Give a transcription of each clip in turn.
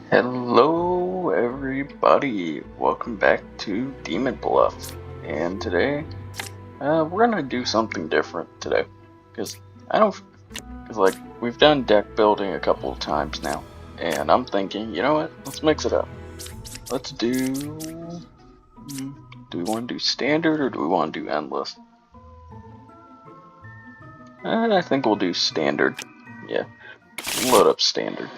Hello, everybody. Welcome back to Demon Bluff. And today, we're gonna do something different today, because we've done deck building a couple of times now, and I'm thinking, you know what? Let's mix it up. Let's do. Do we want to do standard or do we want to do endless? I think we'll do standard. Yeah, load up standard.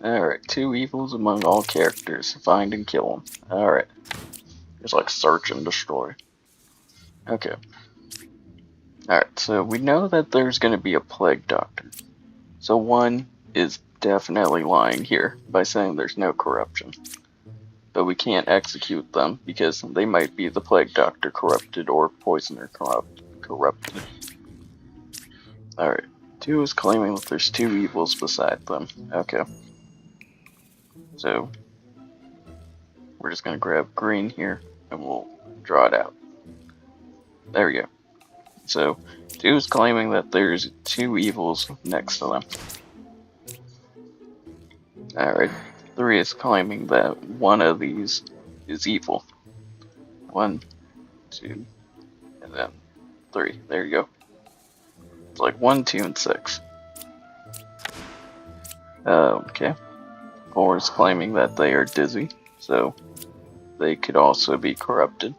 Alright, two evils among all characters. Find and kill them. Alright. There's like search and destroy. Okay. Alright, so we know that there's going to be a plague doctor. So one is definitely lying here by saying there's no corruption. But we can't execute them because they might be the plague doctor corrupted or poisoner corrupted. Alright, two is claiming that there's two evils beside them. Okay. So we're just going to grab green here and we'll draw it out. There we go. So, 2 is claiming that there's two evils next to them. Alright, 3 is claiming that one of these is evil. 1, 2, and then 3. There you go. It's like 1, 2, and 6. Okay. 4 is claiming that they are dizzy, so they could also be corrupted.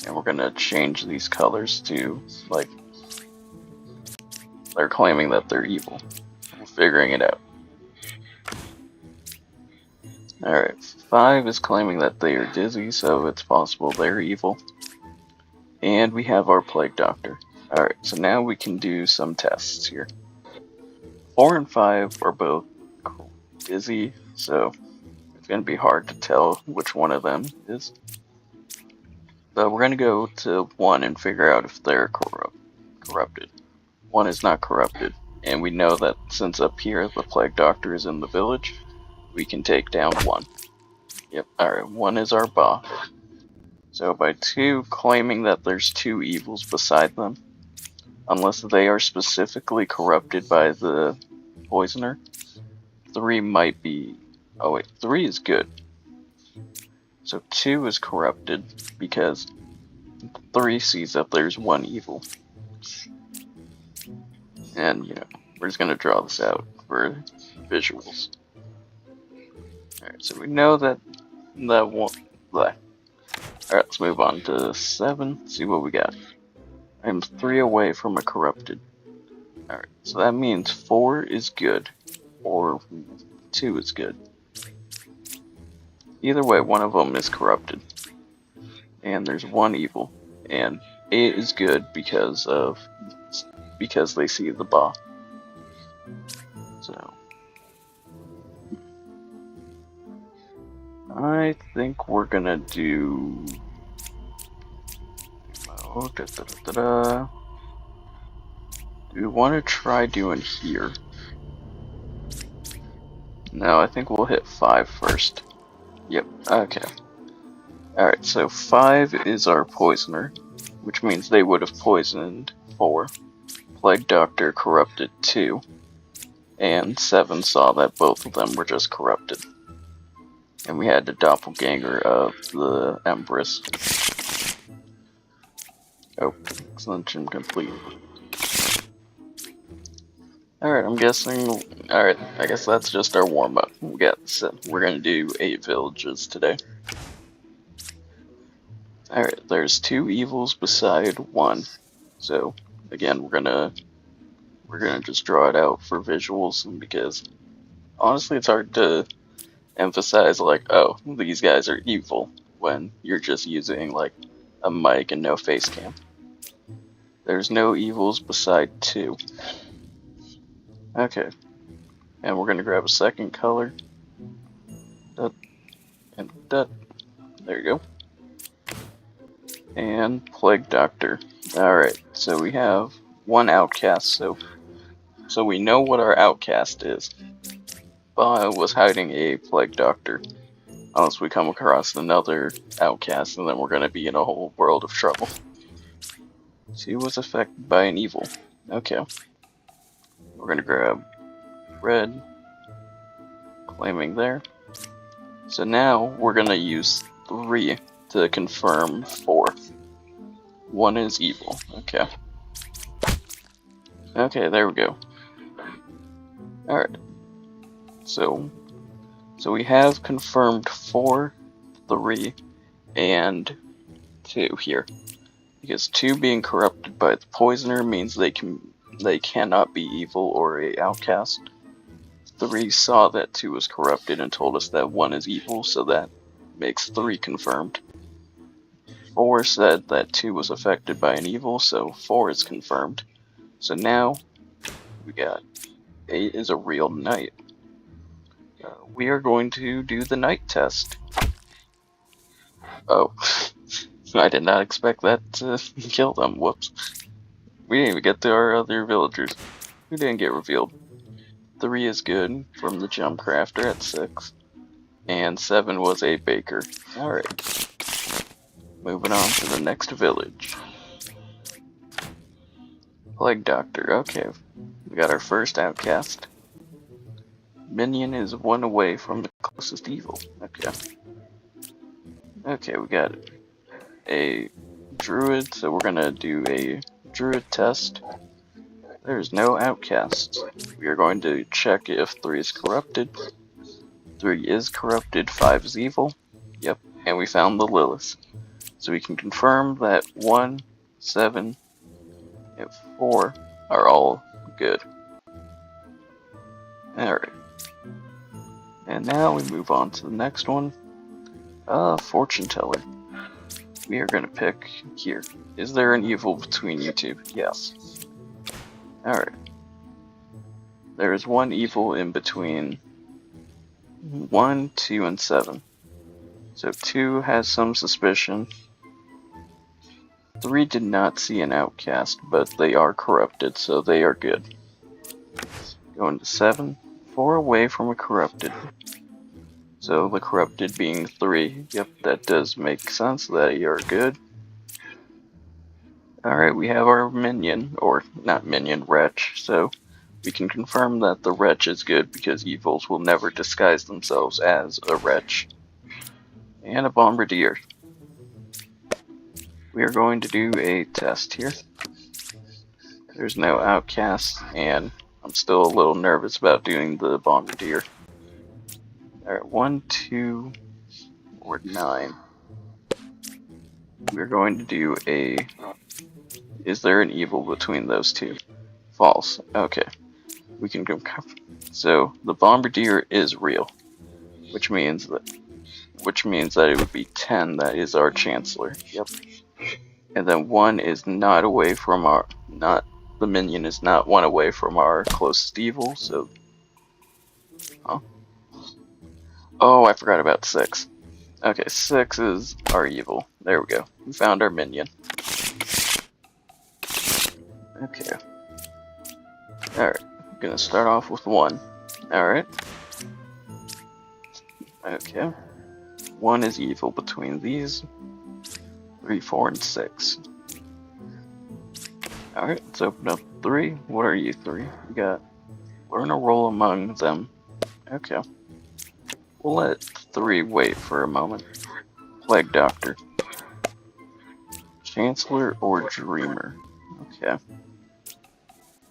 And we're gonna change these colors to, like, they're claiming that they're evil. We're figuring it out. Alright, 5 is claiming that they are dizzy, so it's possible they're evil. And we have our plague doctor. Alright, so now we can do some tests here. 4 and 5 are both dizzy, so it's going to be hard to tell which one of them is. But we're going to go to 1 and figure out if they're corrupted. 1 is not corrupted, and we know that since up here the plague doctor is in the village, we can take down 1. Yep, alright, 1 is our boss. So by 2 claiming that there's two evils beside them, unless they are specifically corrupted by the poisoner, 3 might be... Oh wait, 3 is good. So 2 is corrupted because 3 sees that there's one evil. And, you know, we're just going to draw this out for visuals. Alright, so we know that one... Alright, let's move on to 7, see what we got. I'm 3 away from a corrupted. Alright, so that means 4 is good, or 2 is good. Either way, one of them is corrupted. And there's one evil. And 8 is good because they see the ba. So I think we're gonna do... Oh, do we want to try doing here? No, I think we'll hit 5 first. Yep, okay. Alright, so 5 is our poisoner, which means they would have poisoned 4. Plague Doctor corrupted 2. And 7 saw that both of them were just corrupted. And we had the doppelganger of the Empress. Oh, extension complete. Alright, I'm guessing... Alright, I guess that's just our warm-up. We're gonna do 8 villages today. Alright, there's 2 evils beside 1. So, again, we're gonna just draw it out for visuals, because honestly it's hard to emphasize, like, oh, these guys are evil, when you're just using, like, a mic and no face cam. There's no evils beside 2. Okay. And we're gonna grab a second color. And there you go. And Plague Doctor. Alright, so we have one outcast, so we know what our outcast is. Ba was hiding a Plague Doctor. Unless we come across another outcast, and then we're gonna be in a whole world of trouble. She was affected by an evil. Okay. We're gonna grab red. claiming there. So now we're gonna use 3 to confirm 4. 1 is evil. Okay. Okay, there we go. Alright. So we have confirmed 4, 3, and 2 here. Because 2 being corrupted by the poisoner means they cannot be evil or a outcast. 3 saw that 2 was corrupted and told us that 1 is evil, so that makes 3 confirmed. 4 said that 2 was affected by an evil, so 4 is confirmed. So now we got 8 is a real knight. We are going to do the knight test. Oh, I did not expect that to kill them. Whoops. We didn't even get to our other villagers. Who didn't get revealed? 3 is good from the jump crafter at 6. And 7 was a baker. Alright. Moving on to the next village. Plague Doctor. Okay. We got our first outcast. Minion is 1 away from the closest evil. Okay. Okay, we got a druid, so we're gonna do a druid test. There's no outcasts. We are going to check if 3 is corrupted. 3 is corrupted, 5 is evil. Yep, and we found the Lilith. So we can confirm that 1, 7, and 4 are all good. Alright. And now we move on to the next one. Fortune Teller. We are going to pick here. Is there an evil between you two? Yes. Alright. There is 1 evil in between 1, 2, and 7. So 2 has some suspicion. 3 did not see an outcast, but they are corrupted, so they are good. Going to 7. 4 away from a corrupted. So the corrupted being 3. Yep, that does make sense. They are good. Alright, we have our minion, or not minion, wretch. So we can confirm that the wretch is good because evils will never disguise themselves as a wretch. And a bombardier. We are going to do a test here. There's no outcasts, and I'm still a little nervous about doing the bombardier. Alright, 1, 2, or 9. We're going to do a... Is there an evil between those 2? False. Okay. We can go... So, the bombardier is real. Which means that it would be 10 that is our chancellor. Yep. And then 1 is not away from our... The minion is not 1 away from our closest evil, so... Huh? Oh, I forgot about 6. Okay, 6 is our evil. There we go. We found our minion. Okay. Alright, I'm gonna start off with 1. Alright. Okay. 1 is evil between these. 3, 4, and 6. Alright, let's open up 3. What are you 3? We got learn a role among them. Okay. We'll let 3 wait for a moment. Plague Doctor. Chancellor or Dreamer. Okay.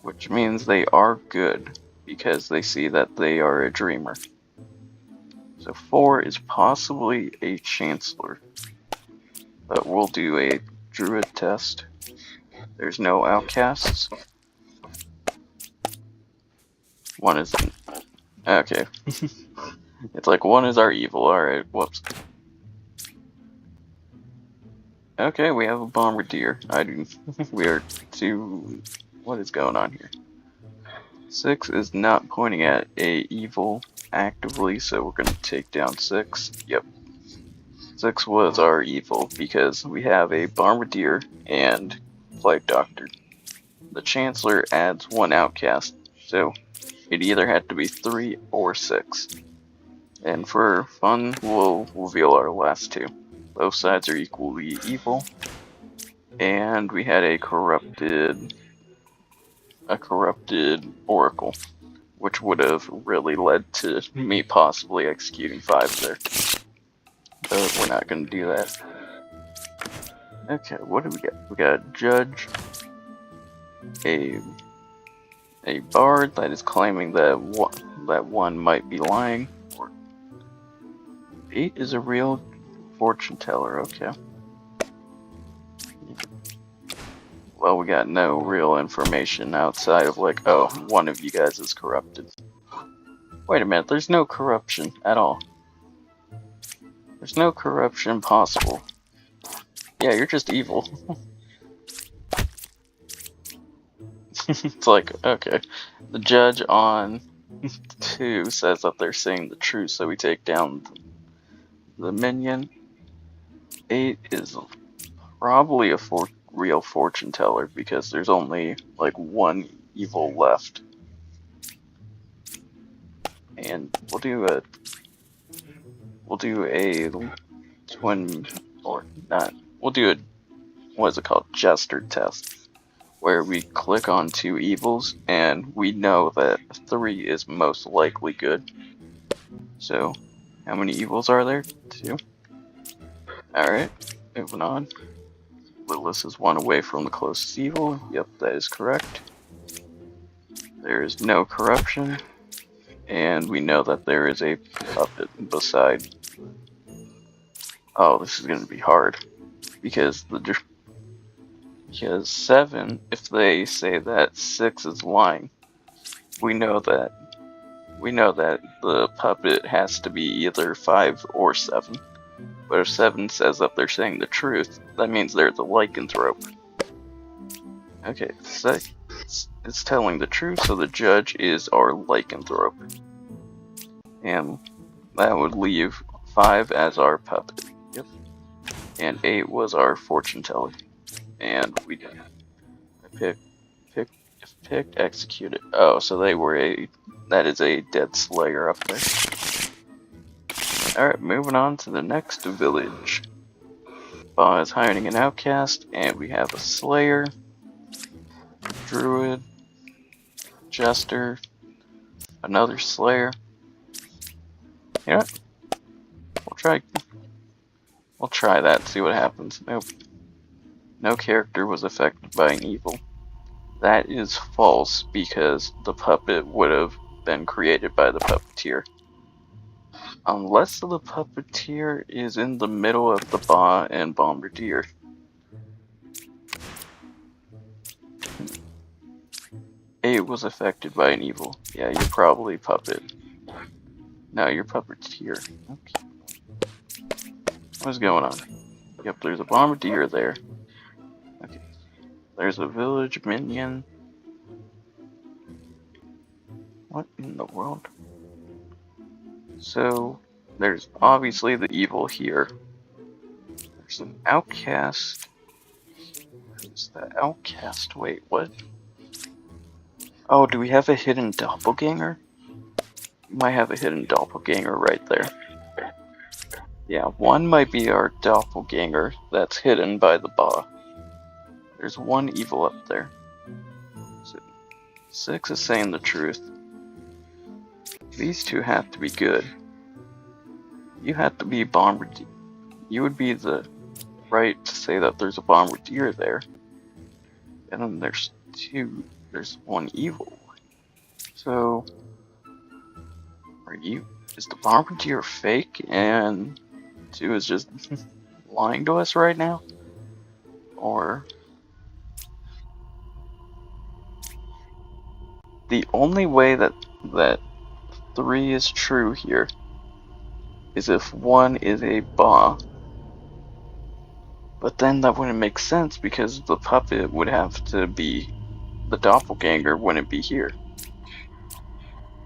Which means they are good, because they see that they are a Dreamer. So 4 is possibly a Chancellor. But we'll do a Druid test. There's no outcasts. 1 is... Okay. It's like 1 is our evil. Alright, whoops. Okay, we have a bombardier. We are 2... What is going on here? 6 is not pointing at a evil actively, so we're going to take down 6. Yep. 6 was our evil, because we have a bombardier and Plague Doctor. The Chancellor adds 1 outcast, so it either had to be 3 or 6. And for fun, we'll reveal our last 2. Both sides are equally evil. And we had a corrupted oracle. which would have really led to me possibly executing 5 there. But we're not going to do that. Okay, what do we got? We got a judge, a bard that is claiming that one might be lying. 8 is a real fortune teller. Okay. Well, we got no real information outside of like, oh, one of you guys is corrupted. Wait a minute, there's no corruption at all. There's no corruption possible. Yeah, you're just evil. It's like, okay. The judge on 2 says that they're saying the truth, so we take down the minion. 8 is probably a real fortune teller because there's only like 1 evil left. And we'll do a twin, or not, we'll do a, what is it called, jester test, where we click on 2 evils and we know that 3 is most likely good. So how many evils are there? 2. Alright, moving on. Lilith is 1 away from the closest evil. Yep, that is correct. There is no corruption. And we know that there is a puppet beside. Oh, this is going to be hard. Because 7, if they say that 6 is lying, we know that the puppet has to be either 5 or 7. But if 7 says that they're saying the truth, that means they're the lycanthrope. Okay, 6 is telling the truth, so the judge is our lycanthrope. And that would leave 5 as our puppet. Yep. And 8 was our fortune teller. And we did. Picked, executed. Oh, so they were that is a dead slayer up there. Alright, moving on to the next village. Ba is hiding an outcast, and we have a slayer, druid, jester, another slayer. You know what? We'll try that, see what happens. Nope. No character was affected by an evil. That is false, because the puppet would have been created by the puppeteer. Unless the puppeteer is in the middle of the Ba and Bombardier. A was affected by an evil. Yeah, you're probably puppet. No, you're puppeteer. Okay. What's going on? Yep, there's a Bombardier there. Okay. There's a village minion. What in the world? So, there's obviously the evil here. There's an outcast. Who's the outcast? Wait, what? Oh, do we have a hidden doppelganger? We might have a hidden doppelganger right there. Yeah, 1 might be our doppelganger that's hidden by the Ba. There's 1 evil up there. So 6 is saying the truth. These 2 have to be good. You have to be Bombardier. You would be the right to say that there's a Bombardier there. And then there's 1 evil. So, is the Bombardier fake and 2 is just lying to us right now? Or the only way that 3 is true here is if 1 is a Ba. But then that wouldn't make sense because the puppet would have to be the doppelganger, wouldn't be here.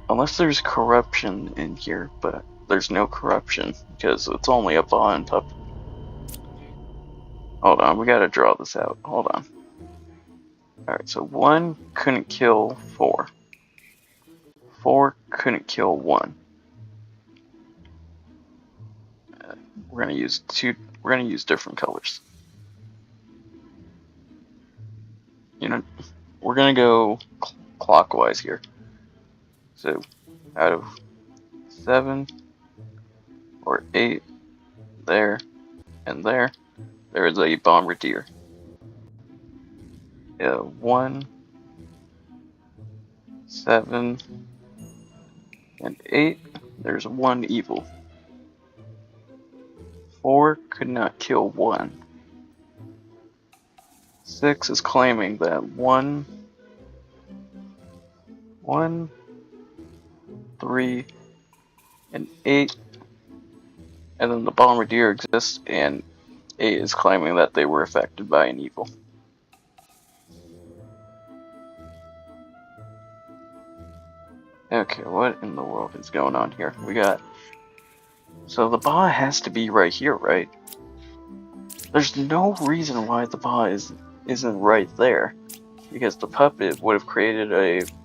Unless there's corruption in here, but there's no corruption because it's only a Ba and puppet. Hold on, we gotta draw this out. Hold on. Alright, so 1 couldn't kill 4. 4 couldn't kill 1. We're gonna use different colors. You know, we're gonna go clockwise here. So out of 7 or 8, there and there is a bombardier. 1, 7, and 8, there's 1 evil. 4 could not kill 1. 6 is claiming that 1, 3, and 8, and then the bombardier exists, and 8 is claiming that they were affected by an evil. Okay, what in the world is going on here? We got... So the ba has to be right here, right? There's no reason why the ba isn't right there. Because the puppet would have created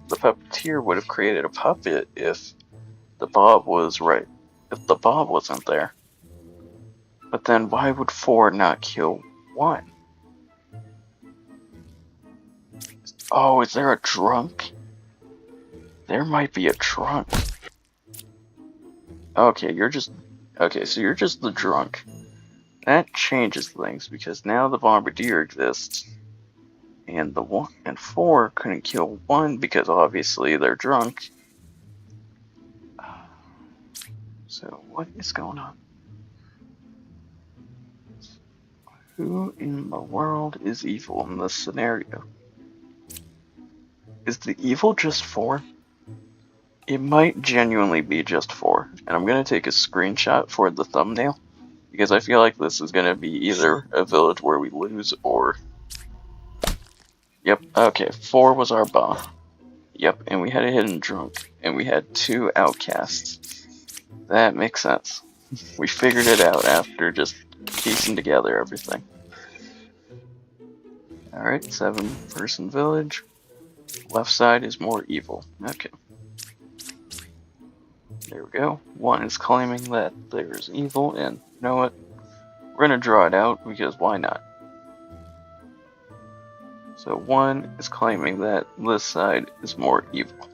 the puppeteer would have created a puppet if the Bob was right. If the Bob wasn't there. But then why would 4 not kill 1? Oh, is there a drunk? There might be a drunk. Okay, so you're just the drunk. That changes things because now the bombardier exists. And the 1 and 4 couldn't kill 1 because obviously they're drunk. So what is going on? Who in the world is evil in this scenario? Is the evil just 4? It might genuinely be just 4. And I'm going to take a screenshot for the thumbnail. Because I feel like this is going to be either a village where we lose or... Yep, okay, 4 was our ba. Yep, and we had a hidden drunk. And we had 2 outcasts. That makes sense. We figured it out after just piecing together everything. Alright, 7-person village. Left side is more evil. Okay. There we go. 1 is claiming that there's evil, and you know what? We're gonna draw it out, because why not? So 1 is claiming that this side is more evil.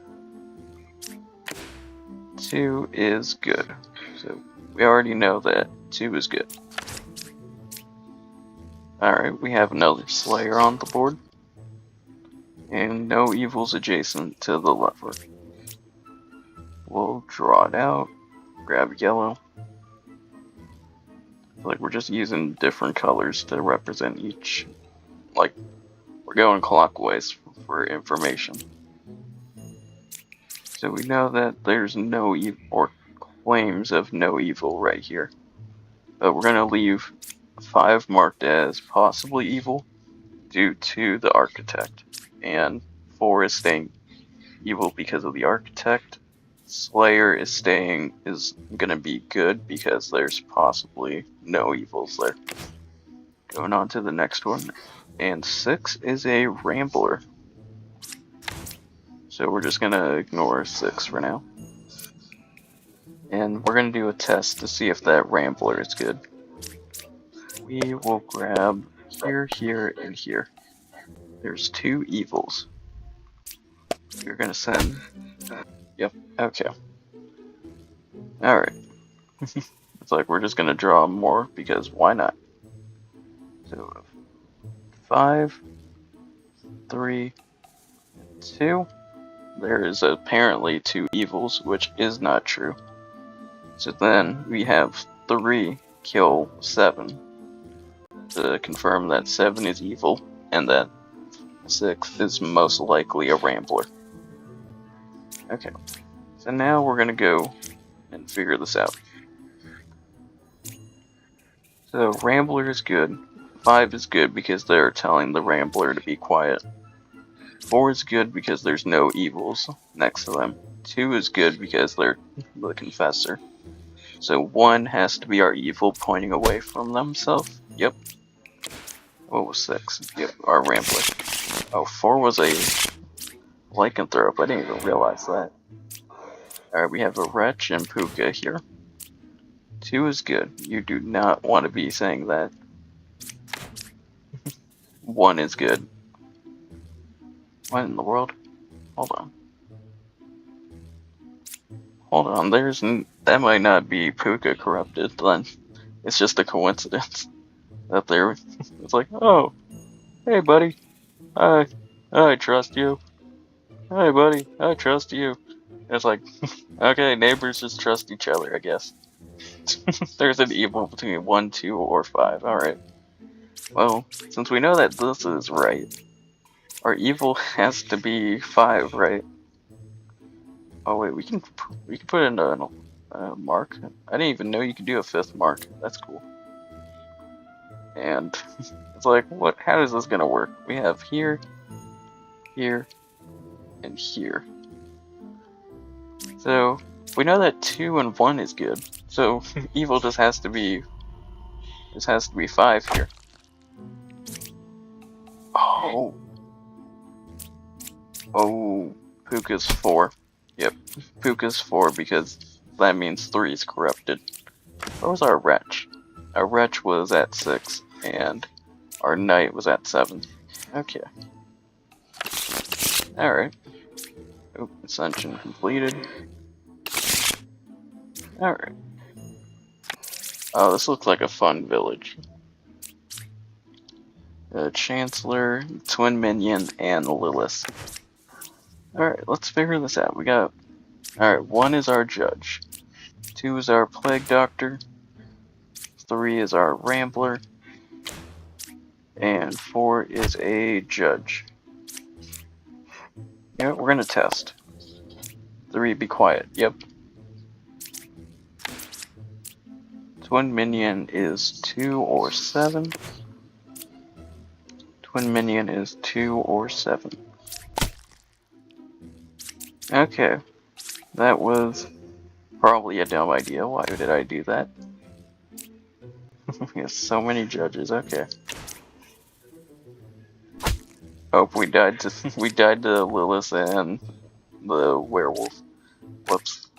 2 is good. So we already know that 2 is good. Alright, we have another Slayer on the board. And no evils adjacent to the lever. We'll draw it out, grab yellow. Like we're just using different colors to represent each, like we're going clockwise for information. So we know that there's no evil, or claims of no evil right here. But we're gonna leave 5 marked as possibly evil due to the architect. And 4 is staying evil because of the architect. Slayer is gonna be good because there's possibly no evils there. Going on to the next one. And 6 is a Rambler. So we're just gonna ignore 6 for now. And we're gonna do a test to see if that Rambler is good. We will grab here, here, and here. There's 2 evils. We're gonna send... Yep, okay. Alright. It's like we're just gonna draw more because why not? So 5, 3, 2. There is apparently 2 evils, which is not true. So then we have 3 kill 7 to confirm that 7 is evil and that 6 is most likely a Rambler. Okay, so now we're gonna go and figure this out. So Rambler is good. 5 is good because they're telling the Rambler to be quiet. 4 is good because there's no evils next to them. 2 is good because they're the Confessor. So 1 has to be our evil pointing away from themselves. Yep. What was 6? Yep, our Rambler. Oh, 4 was a lycanthrope. I didn't even realize that. Alright, we have a Wretch and Puka here. 2 is good. You do not want to be saying that. 1 is good. What in the world? Hold on. hold on, that might not be Puka corrupted then. It's just a coincidence that they're, it's like, oh, hey buddy, I, I trust you. Hey buddy, I trust you. It's like, okay, neighbors just trust each other, I guess. There's an evil between 1, 2, or 5. Alright. Well, since we know that this is right, our evil has to be 5, right? Oh wait, we can put in a mark. I didn't even know you could do a 5th mark. That's cool. And it's like, what? How is this gonna work? We have here, here, and here. So we know that 2 and 1 is good. So evil just has to be 5 here. Oh. Oh, Puka's 4. Yep, Puka's 4 because that means 3 is corrupted. Where was our wretch? Our wretch was at 6, and our knight was at 7. Okay. Alright. Oh, ascension completed. Alright. Oh, this looks like a fun village. Chancellor, Twin Minion, and Lilith. Alright, let's figure this out. We got... Alright, 1 is our judge. 2 is our plague doctor. 3 is our rambler. And 4 is a judge. You know what, we're gonna test. 3, be quiet. Yep. Twin Minion is 2 or 7. Twin Minion is 2 or 7. Okay. That was probably a dumb idea. Why did I do that? We have so many judges. Okay. Oh, we died to Lilith and the werewolf. Whoops.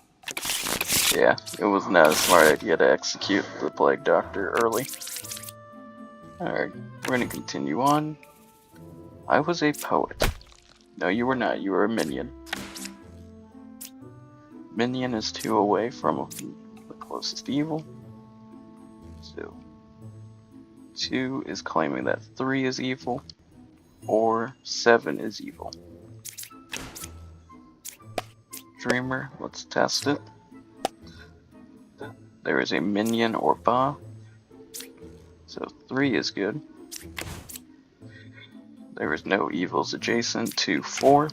Yeah, it was not a smart idea to execute the plague doctor early. Alright, we're gonna continue on. I was a poet. No, you were not. You were a minion. Minion is 2 away from the closest evil. So, 2 is claiming that 3 is evil, or 7 is evil. Dreamer, let's test it. There is a minion or ba. So 3 is good. There is no evils adjacent to 4.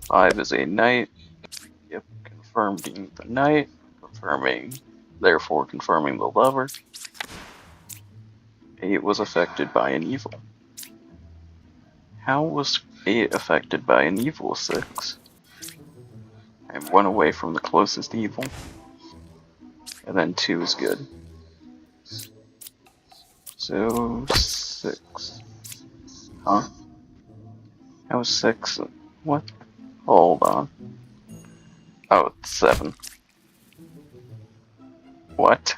5 is a knight. Yep, confirming the knight. Therefore confirming the lover. 8 was affected by an evil. How was 8 affected by an evil 6? I'm 1 away from the closest evil. And then 2 is good. So 6. Huh? That was 6. What? Hold on. Oh, it's 7. What?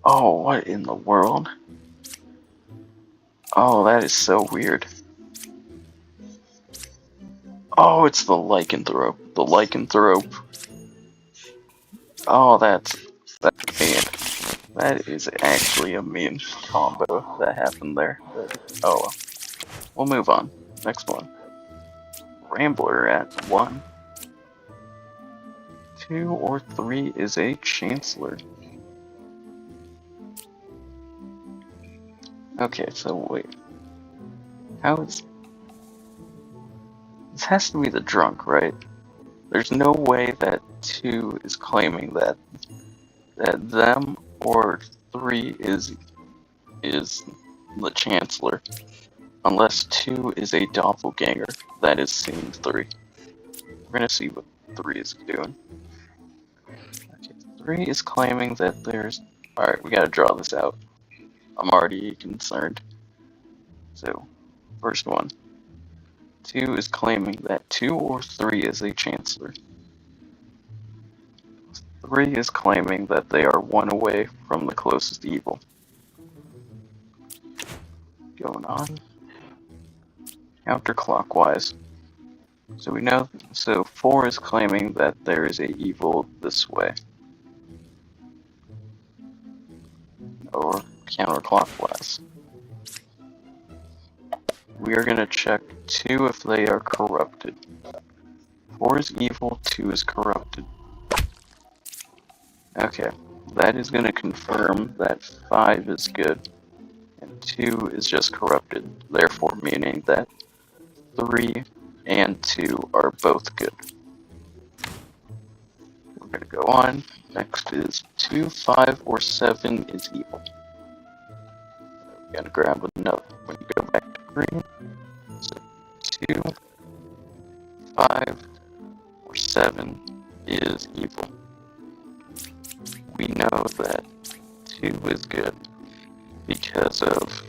Oh, what in the world? Oh, that is so weird. Oh, it's the lycanthrope. The lycanthrope. Oh, that's mean. That is actually a mean combo that happened there. But, oh well. We'll move on. Next one. Rambler at 1. 2 or 3 is a Chancellor. Okay, so wait. How is... This has to be the drunk, right? There's no way that 2 is claiming that them or 3 is the Chancellor. Unless 2 is a doppelganger that is seeing 3. We're gonna see what 3 is doing. Okay, 3 is claiming that there's... Alright, we gotta draw this out. I'm already concerned. So, first one. 2 is claiming that 2 or 3 is a Chancellor. 3 is claiming that they are 1 away from the closest evil. Going on. Counterclockwise. So we know, so 4 is claiming that there is a evil this way, or counterclockwise. We are going to check 2 if they are corrupted. 4 is evil, 2 is corrupted. Okay, that is going to confirm that 5 is good, and 2 is just corrupted, therefore meaning that 3 and 2 are both good. We're going to go on. Next is 2, 5, or 7 is evil. We're going to grab another. When you go back to green, so 2, 5, or 7 is evil. We know that 2 is good because of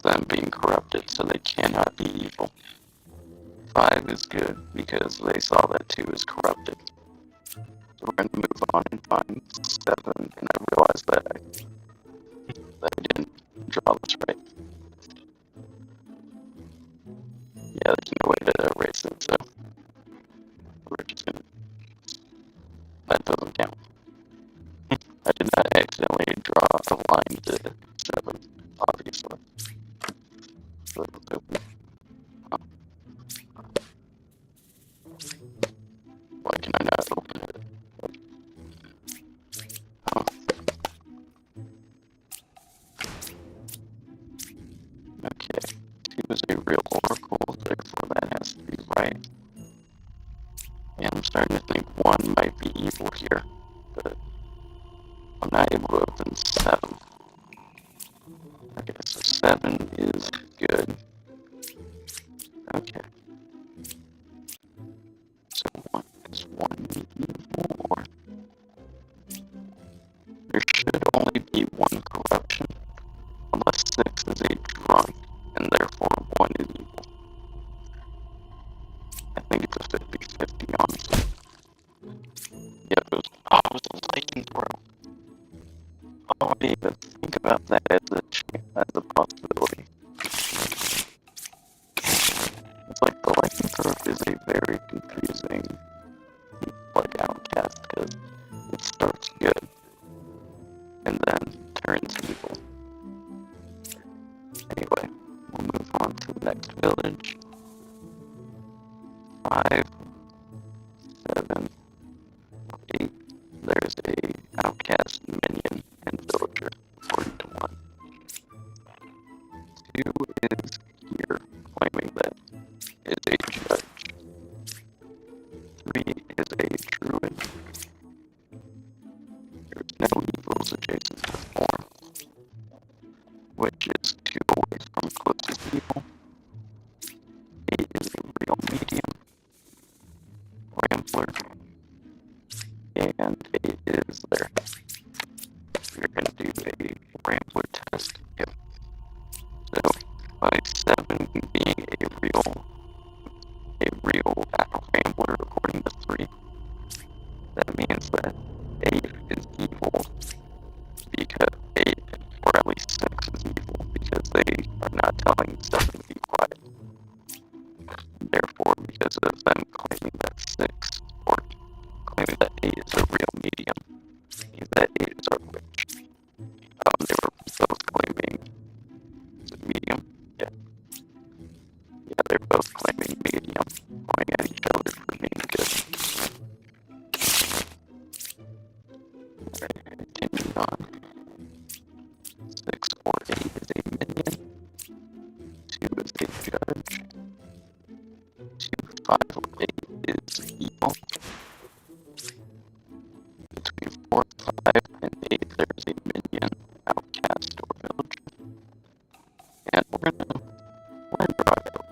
them being corrupted, so they cannot be evil. 5 is good because they saw that 2 is corrupted. So we're going to move on and find 7, and I realized that I didn't draw this right. Yeah, there's no way to erase it, so we're just gonna, that doesn't count. I did not accidentally draw a line to 7, obviously. So let's open. Oh, why can I not open it? Oh, okay. 2 is a real oracle, therefore that has to be right. And I'm starting to think 1 might be evil here, but I'm not able to open 7. Okay, so 7 is good. Okay. So 1 is 1 evil, or there should only be 1 corruption, unless 6 is a drunk, and therefore 1 is evil. I think it's a 50-50, honestly. Yep, it was a lightning throw. Oh, I didn't even think about that as a possibility. It's like the lightning throw is a very confusing, like, outcast, because it starts good, and then turns evil. Anyway, we'll move on to the next village. 5, 7, 8. There's a outcast minion and villager, according to 1. 2 is here, claiming that is a judge. 3 is a druid. There's no evils adjacent to 4, which is 2 away from closest evil. 8 is a real medium, rambler, and 8 is there. We're going to do a rambler test. Yep. So, by 7 being a real rambler according to 3, that means that 8 is evil because 8, or at least 6 is evil because they are not telling 7 to be quiet. Therefore, because of them claiming that 6, or claiming that 8 is a real medium, means that 8 is our witch. They were both claiming, is it medium? Yeah. Yeah, they're both claiming medium, pointing at each other for being good. Alright, continuing on. 6 or 8 is a minion. 2 is a judge. 2, 5, or 8 is evil. Between 4, 5, and 8, there's a minion, outcast, or villager. And we're gonna draw it out,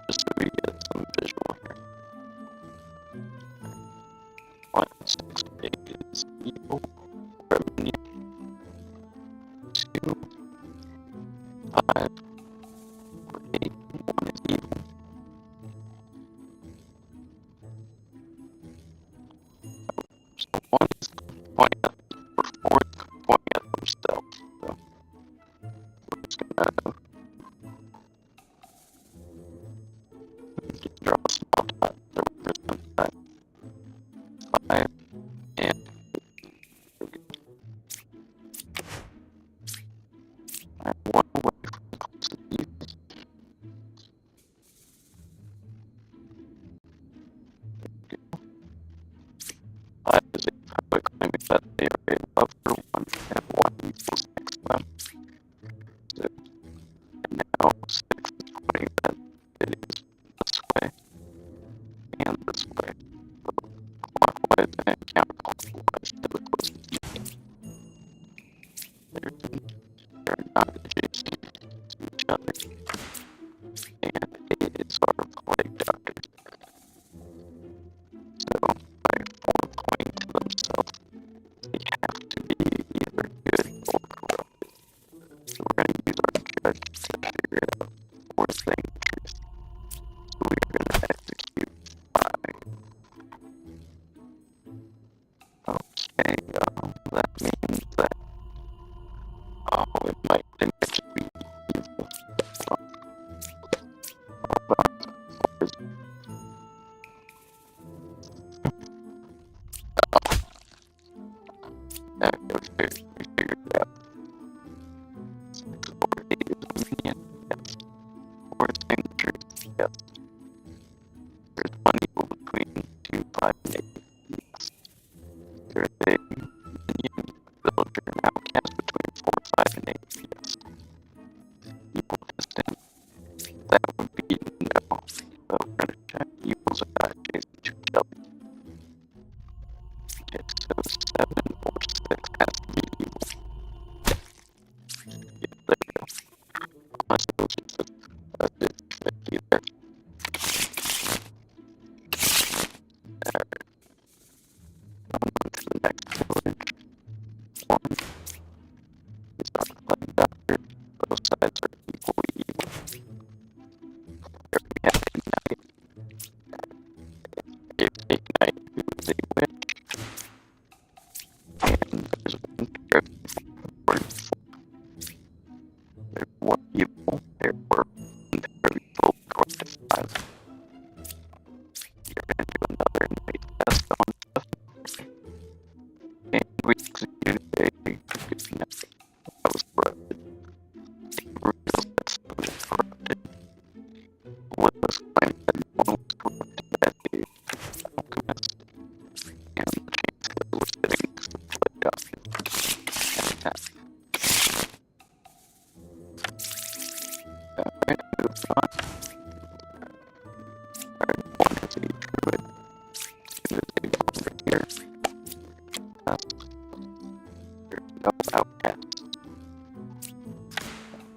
just so we get some visual here. 1, 6, 8 is evil, or a minion. 2, 5, or 8, 1 is evil. We figured it out. 6 or 8 is a minion. Yes. 4 is saying the truth. Yes. There's one equal between 2, 5, and 8. Yes. There's a minion villager and outcast between 4, 5, and 8. Yes. Equal distant. That would be no. So we're gonna check equals a guy adjacent to Kelly. Okay, so 7 or 6 has to be equal. Yeah, there we go. Unless it was just a 50 there. Alright, on to the next village. 1 is our plague doctor. Both sides are equally evil. There we have a knight. A knight who is a witch. And there's one character for there's one evil, therefore very full corrupted lives. You're gonna do another night test on stuff. And we executed a good knight that was corrupted. It reveals that someone is corrupted. Let us claim that no one was corrupted as a alchemist. And the chance that we're sitting next to the plague doctor at a time. Alright, moving on. Alright, 1 is a druid, 2 is a doctor here. There's no outcast.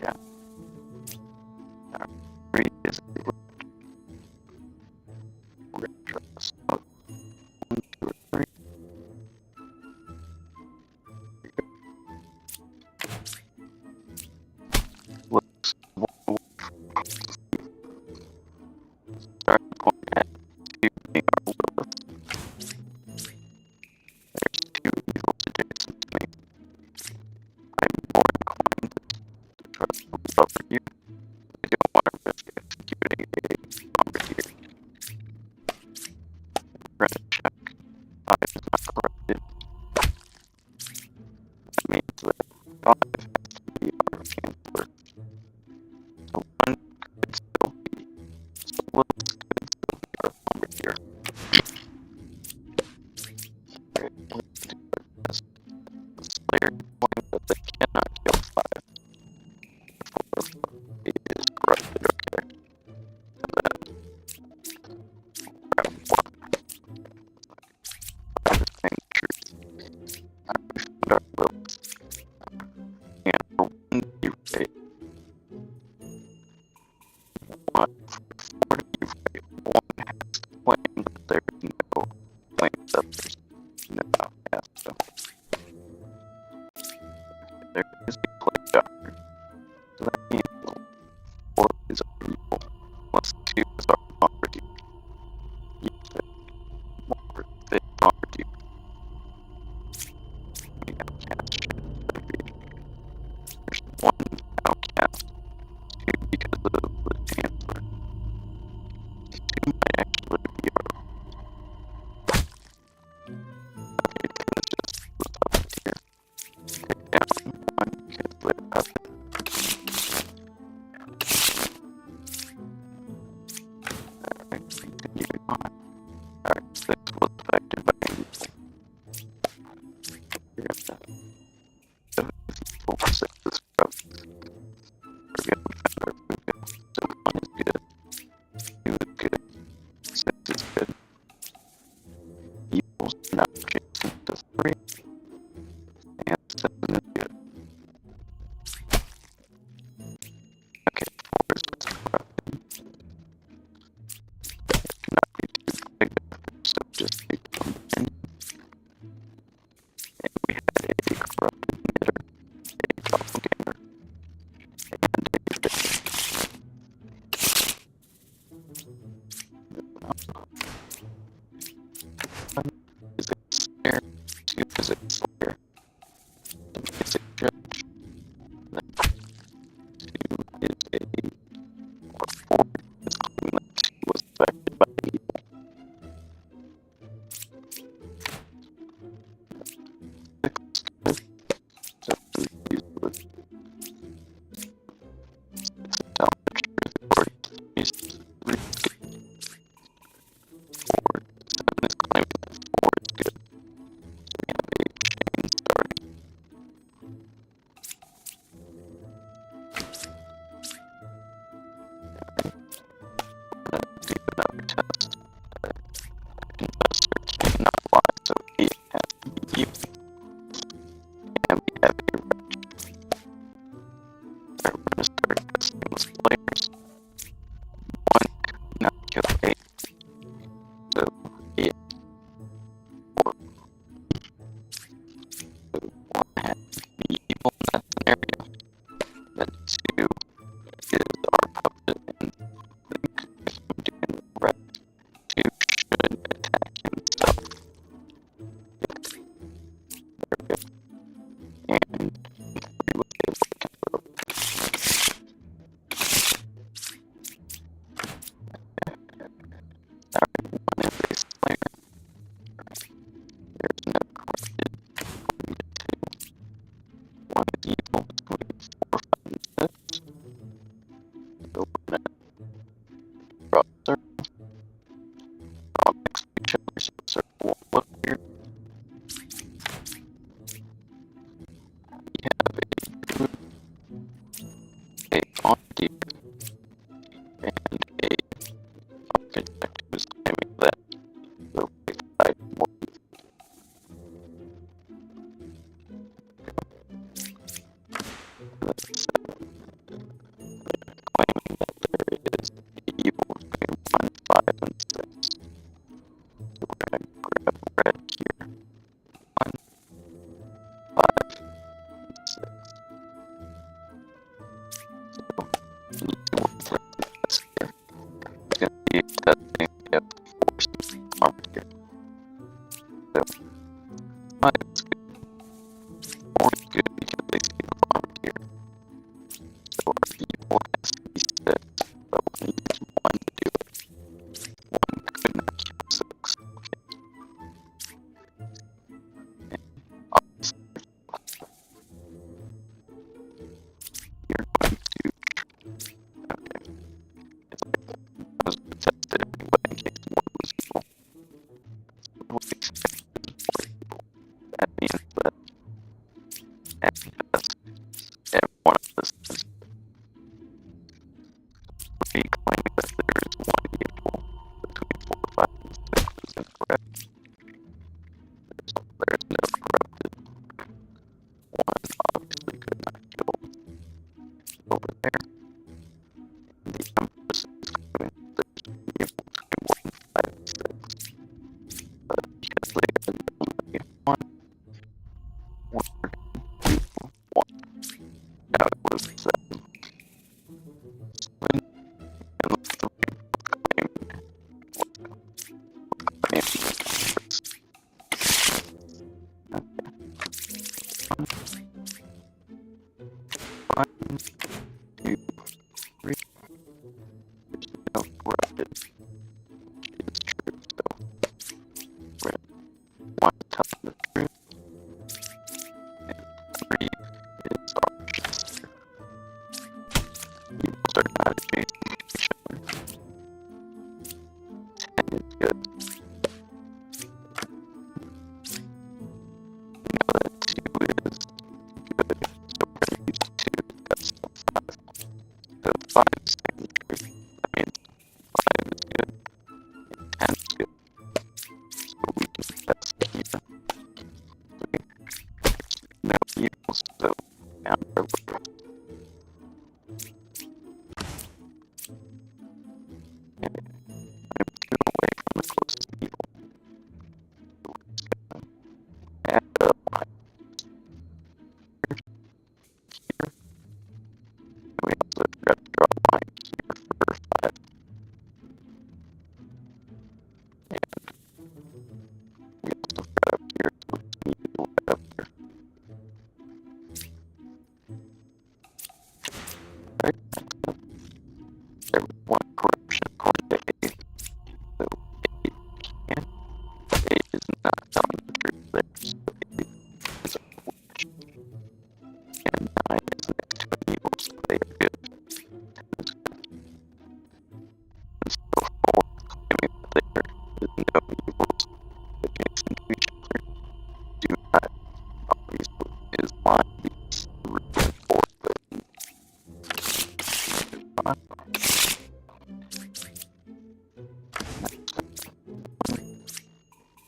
Yeah. Alright, 3 is a witch. We're gonna try this out. 1, 2, or 3. Here we go. Looks starting point at 2 being our Lilith. There's 2 evils adjacent to me. I'm more inclined to trust Lilith over you. I don't want to risk executing a bombardier. We're gonna check. 5 is not corrupted. That means that 5 has to be our chancellor. So 1 could still be. So Lilith could 10 is good. We know that 2 is good, so we're going to use 2 to test the 5. So 5 is saying the truth. That means 5 is good, and 10 is good. So we can test here. No evils, so down our loop. And I'm 2 away from the closest evil. So we're just going to add a line here. And we also got to draw a line here for 5. And we also got up here, so we need to look up here. Right? There was 1 corruption according to 8. So 8 can. 8 is not telling the truth there. So 8 is a witch. And 9 is next to an evil, so they are good. And so 4 claiming that there is no evils adjacent to each other. Do not obviously is line these 3 and 4 good.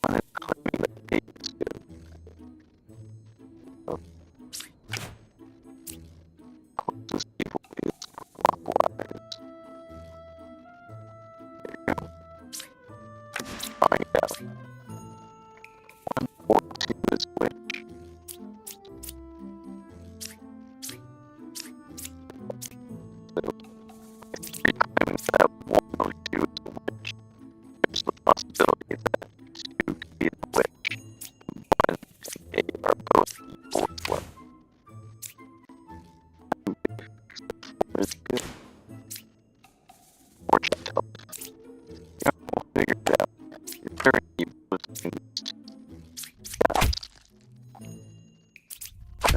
One is claiming that 8 is good. So closest evil is clockwise. There you go. Find out. 1 or 2 is which. So if 3 claiming that 1 or 2 is a witch, there's the possibility that 2 could be the witch. 1 and 8 are both evil as well. 4 is good. Fortune tells. Yeah, we'll figure it out. Is there an evil between these 2 guys?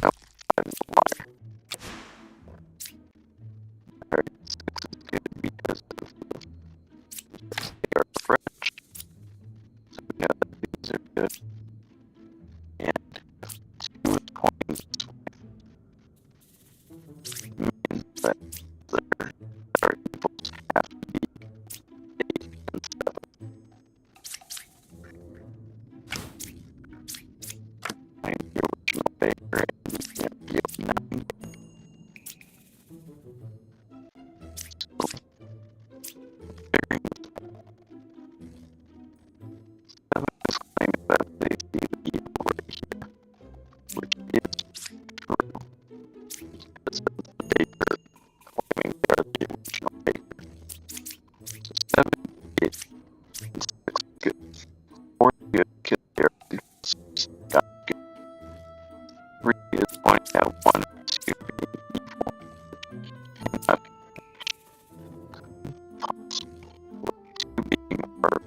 No, 5 is a liar. Alright, 6 is good because they are French. So we know that these are good. And if 2 is pointing this way, means that our evils have to be 8 and 7. Find the original baker and you can't feel 9. So figuring this out, 7 is claiming that they see the evil right here, which is true. Because it's the baker claiming they're the original baker. So 7 is 6 good. 4 is good because they're the got good. 3 is pointing out 1 and 2 being evil. Cannot be possible. 2 being our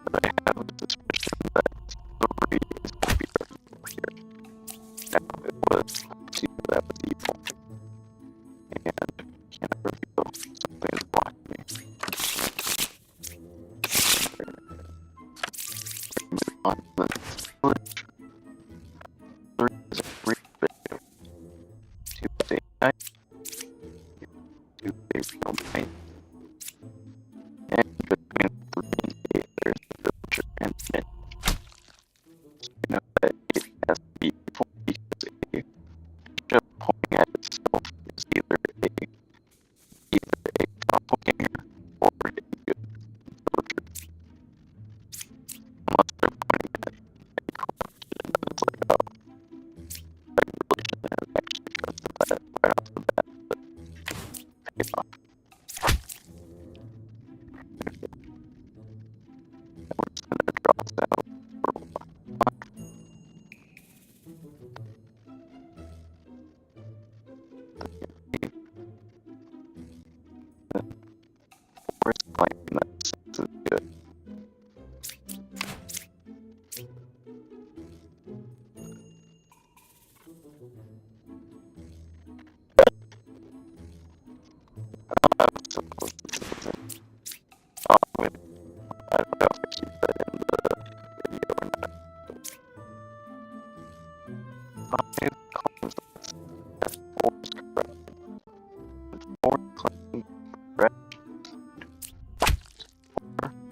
but I have a suspicion that 3 is going to be our evil here. Now it was 2 that was evil. And can't reveal something is blocking me. Move on to the next village. 3 is a brief video. 2 is a night. 2 is a real night. And between 3 and 8 there's the villager and Nick. So we know that 8 has to be evil because a bishop pointing at itself is either a doppelganger or a good villager. Unless they're pointing at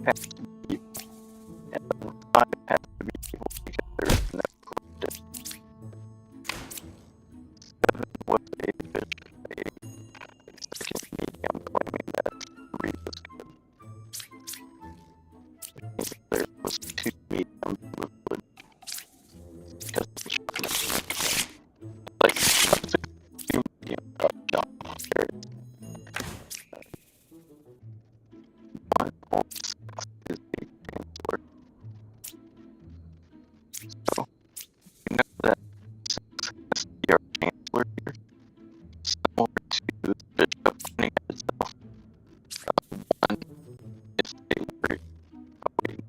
has to be evil, and then 5 has to be evil because there is no corrupted. 7 was a second medium claiming that 3 was good. Which means that there was 2 mediums with good because it was shocking. Like, 2 mediums got John Carrot. 1 or 6 is a chancellor. So, you know that 6 has to be our chancellor here, similar to the bishop running at itself. 1 is a wait,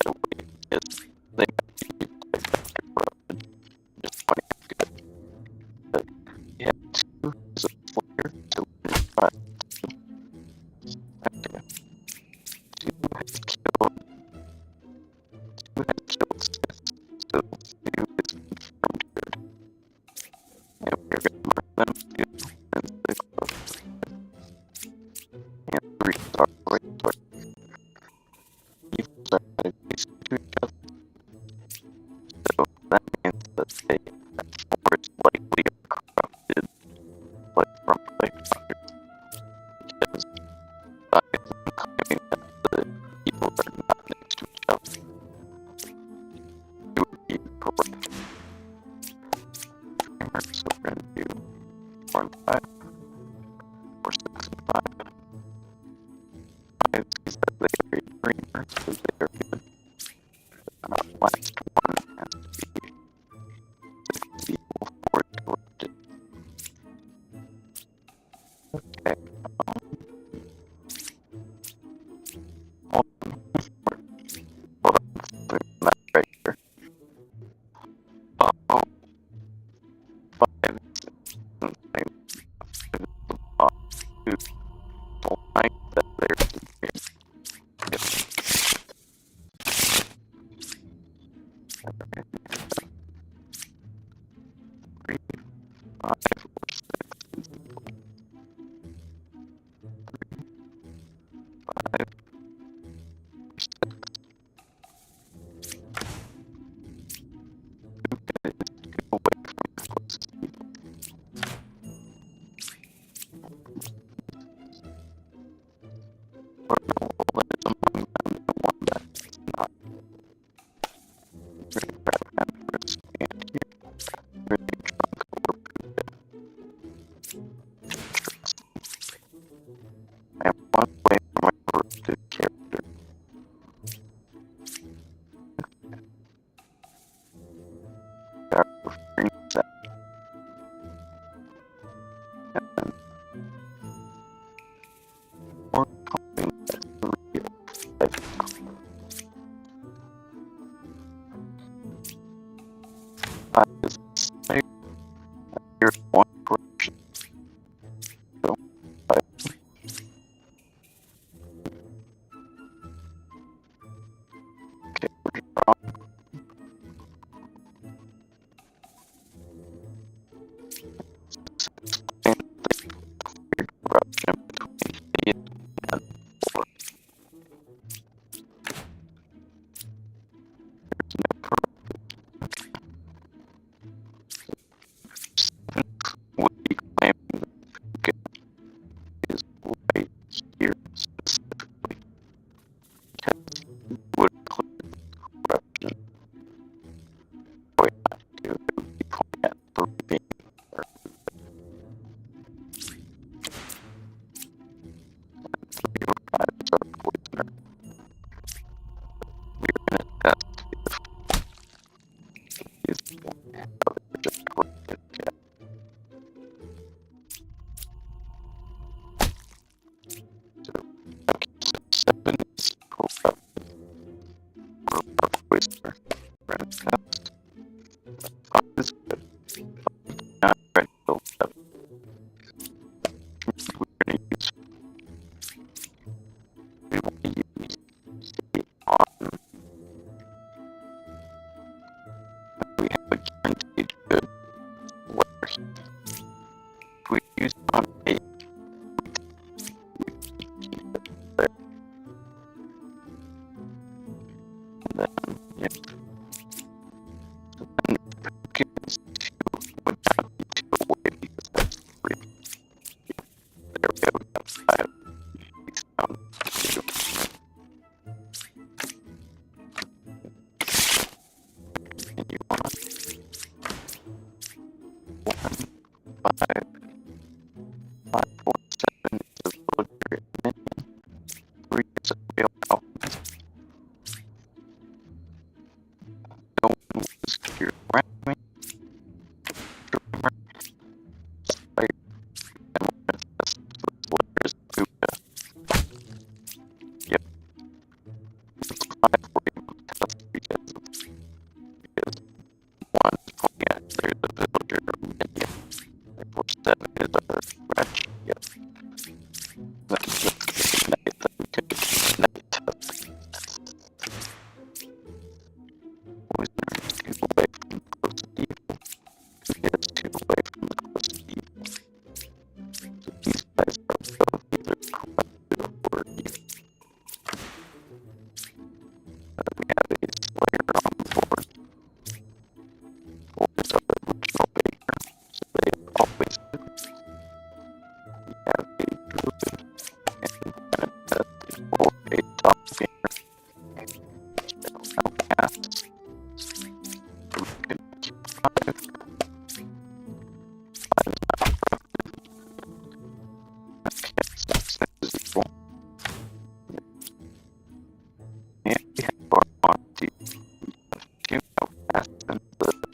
no, wait, yes, they have to be played after corrupted. Just pointing out good. But you have 2 as a player to win 5. Okay. 2 has killed 6, so 2 is confirmed good. And we're going to mark them 2 and 6 plus 3. And 3 is our regular. Evils are adjacent to each other, so that means that they have 4 is likely corrupted, like from Plague Doctor, because by them claiming that the evils are not next to each other, it would be correct. So we're going to do 4 and 5, or 6 and 5. 5 sees that they are a dreamer, so they are good. Last 1 has to be 6 is evil, 4 is corrupted. Okay, hold on. Hold on, there's not right here. Oh, 5 is the same. 5 is the boss who don't like that there's a dream. Yes. Okay. 3, 5, or 6 is evil. 3, 5, or 6. Who can get away from the closest evil? Or no, well, that is among them the one that is not really proud of for us. And here, really drunk or pooped. I am 1 away from a corrupted character. There are 3 set. And then more claiming that 3 of 5 is corrupt. 5 is a slave. Here's 1 corruption. So 5. Okay, we're wrong. And the weird corruption between 8 and 4. then, yeah. So then focus 2 would not be 2 away because that's 3. Yeah. There we go, we got 5. We found 2. And you want 1, 5, 5, 4, 7 is a villager minion. 3 is a real alchemist. No one was here around me. Remember, I am one of the villagers Buddha. Yep. It's 5 for you test because 1 is pointing at there's a villager minion. Therefore 7 is a wretch. Yep. Let's get night that we could night test. Poisoner is 2 away from the closest evil. Who is 2 away from the closest evil. So these guys are both either corrupted or evil. We have a Slayer on the board. 4 is our original Baker, so they always do. We have a Druid, and Manifest is both a top gamer. Now cast. So we can keep 5. 5 is not corrupted. Okay, so 6 is equal. And we have our Monty. We have 2 now cast in the village,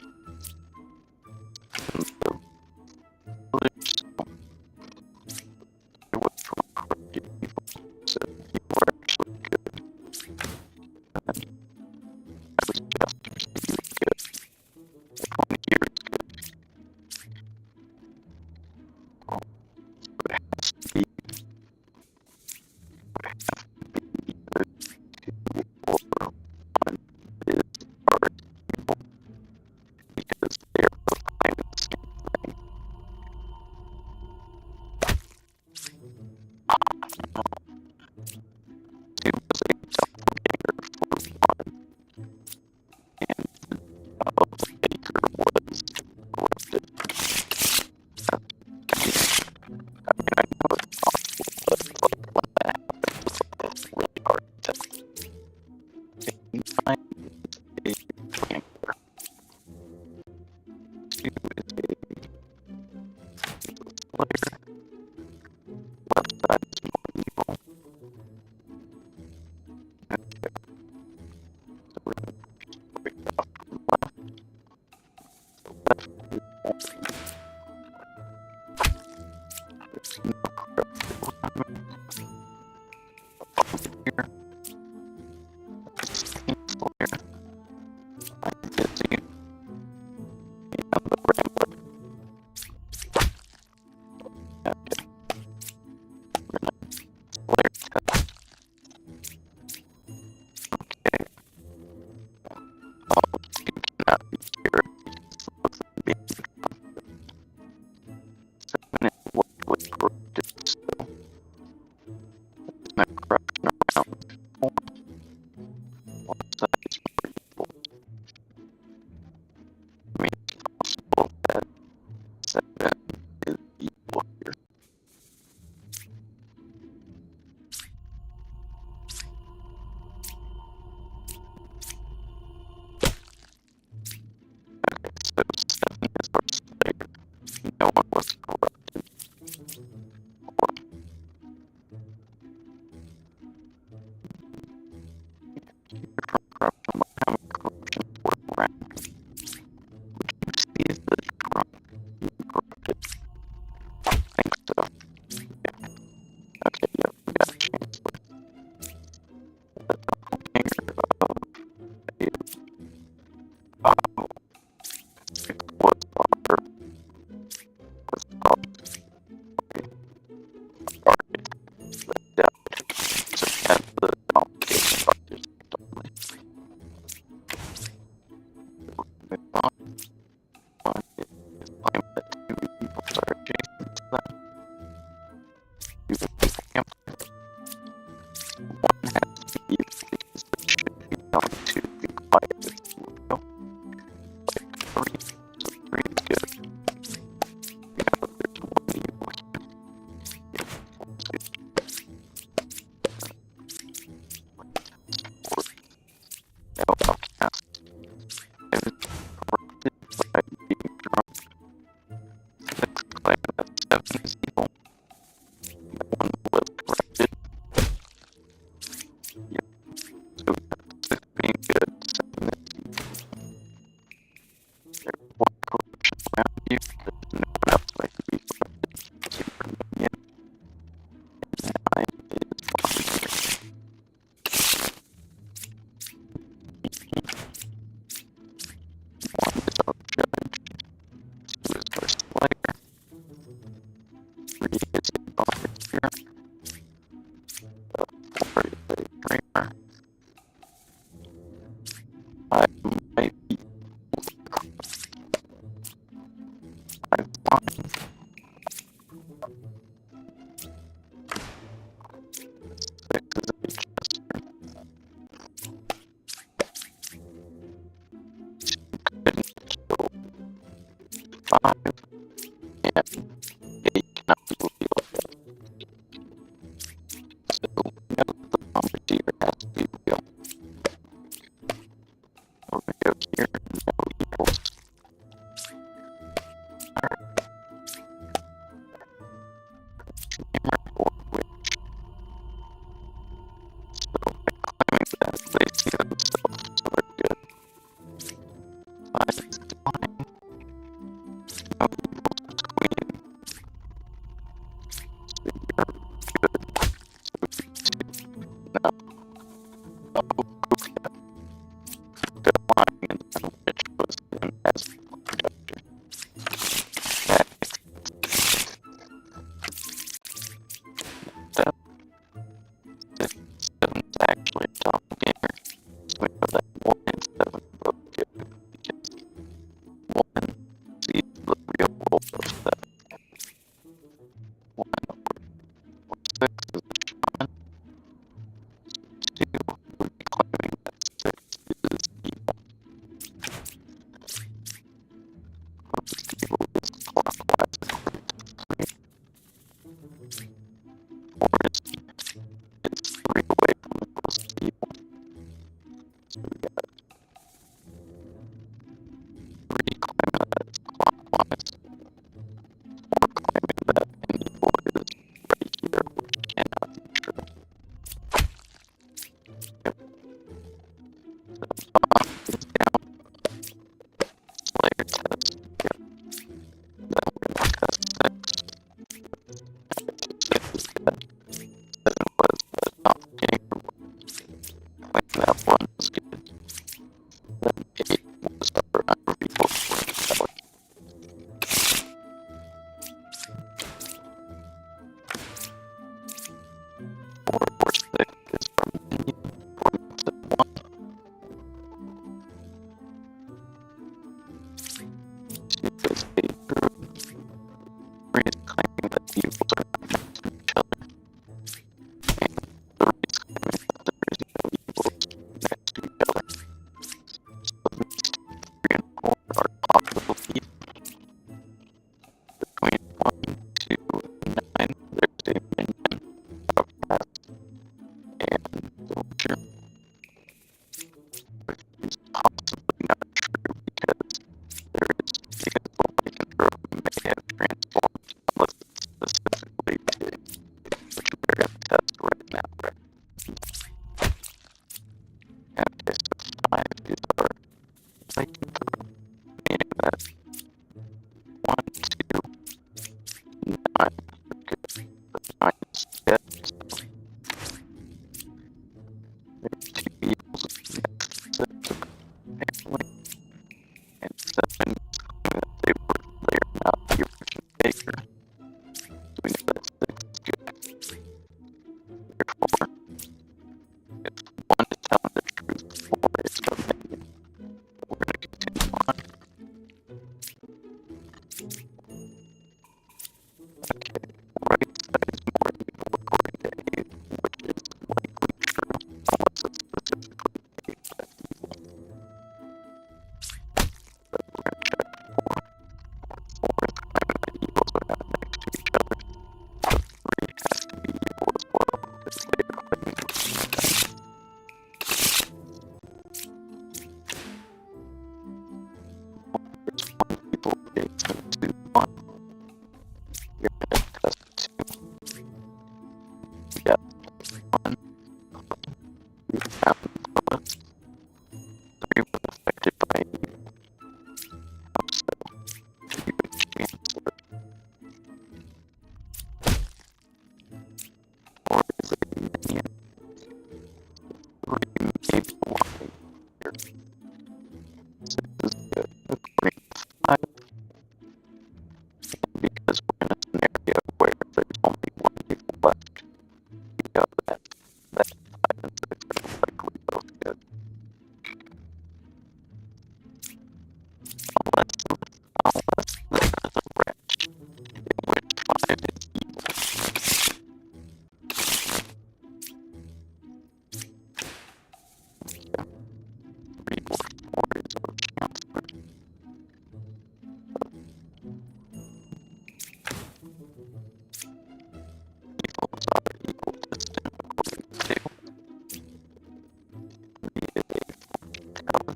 so it was from corrupted evil, so you were actually good. And I was just really good. If one here is good, well, it has to be, either 2 or 1 is our evil, because they are both kind of the same thing. No. 2 was a doppelganger for 1, and the Baker was corrupted. I mean, I know it's possible, but like when that happens, it's really hard to tell. 9 is a trampler. 2 is a Slayer. Left side is more evil. Okay, so we're gonna break off from left. So left is more evil. There's no corrupted around me. Over here, Saint Slayer. I'm busy. And the Rambler. Okay, we're gonna Slayer test. Okay. You cannot be cured because of the being corrupted. 7 is what was corrupted still. There's no corruption around 4. 1 side is more evil. I mean, it's possible that 7 is evil here. Okay, so 7 is our Slayer. No one was corrupted. Or keep it from corruption. What kind of corruption work around? Would you see as the corrupted? I think so. Yeah. Okay, yep, we got a Chancellor. The doppelganger of a oh, 6 was our target. The doubt. So we have the doppelganger fighters only. Move on. 1 is claim that 2 evils are adjacent to them. 2 is the hamster. 1 has to be evil because it should be on 2. Actually, doppelganger. So we know that 1 and 7 both good because 1 sees the real world of 7. 1 or 6 is a shaman. 2 would be claiming that 6 is evil. Closest evil is clockwise according to 3. 4 is 3 away from the closest evil. So we got 3 claiming that it's clockwise. 4 claiming that an evil is right here, which cannot be true. Yep. So 5 is down. Slayer test. Yep. Then we're gonna test 6. 6 is dead. 7 was the doppelganger. Claim that 1 was good. Then 8 was our unrevealed fortune teller. 4 or 6 is from minion. 4 makes it 1. 2 is a druid. 3 is claiming that evils are not next to each other. And 3 is claiming that there is no evils next to each other. So these 3 and 4 are possible evils. Between 1, 2, and 9, there's a minion, outcast, and villager, which is possibly not true because the lycanthrope may have transformed unless it's specifically big, which we're going to test right now. Right? Okay, so 5 is our lycanthrope, meaning that 1, 2, 9 are good. But 9 is dead, so there's 2 evils next to 6, apparently. And 7 is claiming that they are not the original baker. So we know that 6 is good. Therefore, if 1 is telling the truth, 4 is a minion. But we're going to continue on. Okay, right side is more evil according to 8, which is likely true, unless it's specifically 8 that's evil. But we're going to check 4. 4 is claiming that evils are not next to each other. So 3 has to be evil as well, because they are claiming to be dead. There's 1 evil adjacent to 1. We're going to test 2. We got 1. We found the lowest. 3 was affected by evil. How so? Do you answer? 4 is a minion. 3 may be lying here. 6 is good according to 5. And because we're in a scenario where there's only 1 evil left, we know that 5 and 6 are likely both good. Unless there is a wretch in which 5 is evil. Yeah. 3 or 4 is our chancellor. Evils are equal to sin according to 2. 3 is a fortune teller.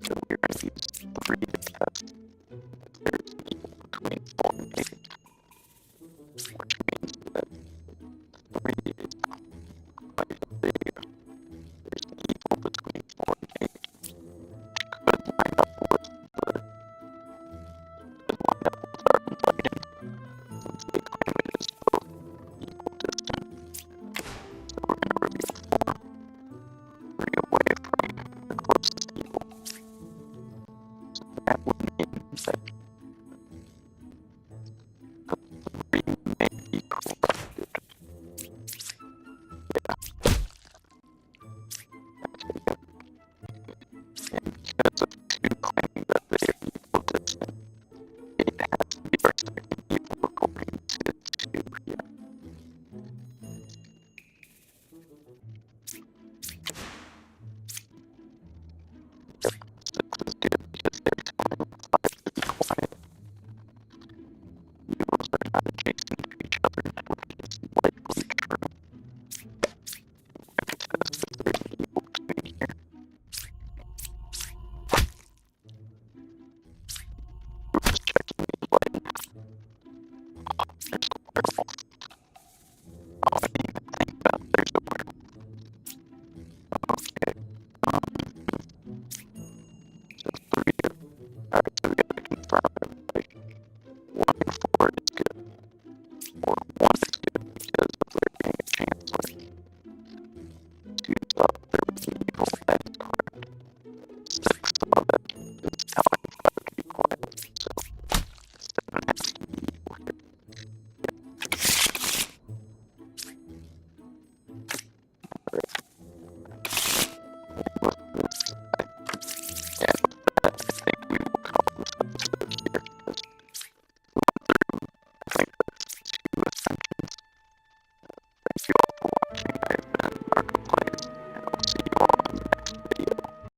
So we're going to use 3 to test if there's an evil between 4 and 8, which means that 3 is quite a big. There's an evil between 4 and 8, which could line up